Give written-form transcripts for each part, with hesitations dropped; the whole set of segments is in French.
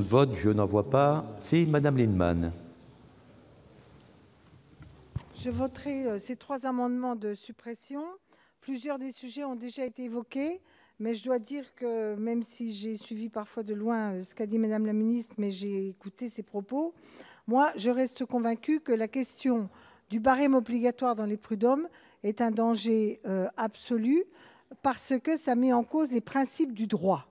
de vote, je n'en vois pas. Si, Madame Lienemann. Je voterai ces 3 amendements de suppression. Plusieurs des sujets ont déjà été évoqués, mais je dois dire que même si j'ai suivi parfois de loin ce qu'a dit Madame la ministre, mais j'ai écouté ses propos, moi, je reste convaincue que la question du barème obligatoire dans les prud'hommes est un danger absolu parce que ça met en cause les principes du droit.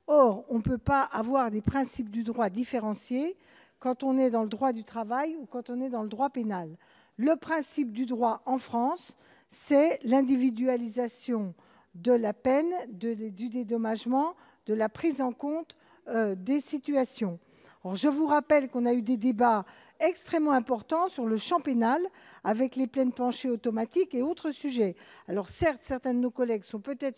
Or, on ne peut pas avoir des principes du droit différenciés quand on est dans le droit du travail ou quand on est dans le droit pénal. Le principe du droit en France, c'est l'individualisation de la peine, du dédommagement, de la prise en compte des situations. Or, je vous rappelle qu'on a eu des débats extrêmement importants sur le champ pénal avec les peines planchers automatiques et autres sujets. Alors certes, certains de nos collègues sont peut-être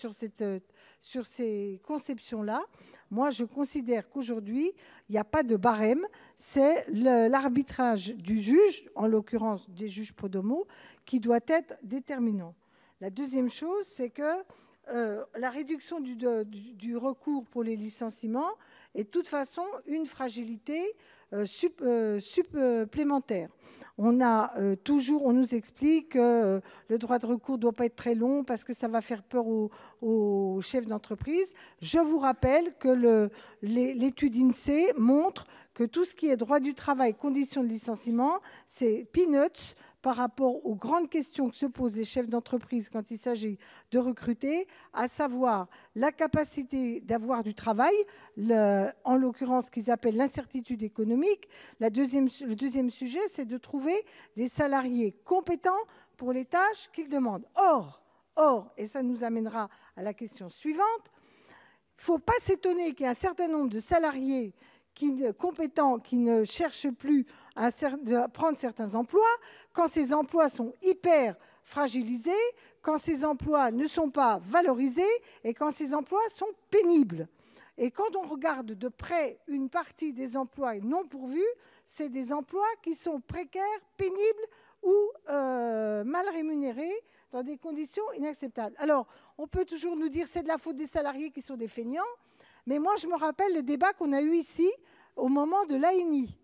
sur ces conceptions-là. Moi, je considère qu'aujourd'hui, il n'y a pas de barème, c'est l'arbitrage du juge, en l'occurrence des juges prud'homaux, qui doit être déterminant. La deuxième chose, c'est que la réduction du recours pour les licenciements est de toute façon une fragilité supplémentaire. On nous explique que le droit de recours ne doit pas être très long parce que ça va faire peur aux chefs d'entreprise. Je vous rappelle que l'étude INSEE montre que tout ce qui est droit du travail, conditions de licenciement, c'est peanuts par rapport aux grandes questions que se posent les chefs d'entreprise quand il s'agit de recruter, à savoir la capacité d'avoir du travail, en l'occurrence ce qu'ils appellent l'incertitude économique. Le deuxième sujet, c'est de trouver des salariés compétents pour les tâches qu'ils demandent. Or, et ça nous amènera à la question suivante, il ne faut pas s'étonner qu'il y ait un certain nombre de salariés compétents qui ne cherchent plus à prendre certains emplois, quand ces emplois sont hyper fragilisés, quand ces emplois ne sont pas valorisés et quand ces emplois sont pénibles. Et quand on regarde de près une partie des emplois non pourvus, c'est des emplois qui sont précaires, pénibles ou mal rémunérés dans des conditions inacceptables. Alors, on peut toujours nous dire que c'est de la faute des salariés qui sont des feignants, mais moi, je me rappelle le débat qu'on a eu ici au moment de l'ANI.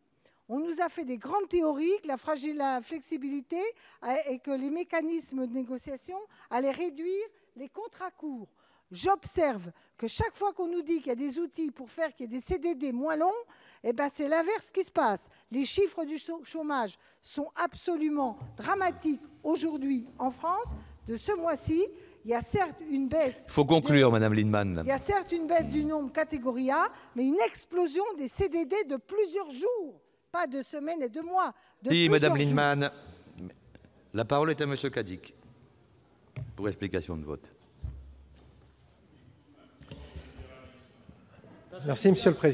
On nous a fait des grandes théories que la flexibilité et que les mécanismes de négociation allaient réduire les contrats courts. J'observe que chaque fois qu'on nous dit qu'il y a des outils pour faire qu'il y ait des CDD moins longs, eh ben c'est l'inverse qui se passe. Les chiffres du chômage sont absolument dramatiques aujourd'hui en France. De ce mois-ci, il y a certes une baisse. Il faut conclure, Madame Lienemann. Il y a certes une baisse du nombre catégorie A, mais une explosion des CDD de plusieurs jours, pas de semaines et de mois. Oui, Madame Lienemann. La parole est à Monsieur Cadic pour explication de vote. Merci, Monsieur le Président.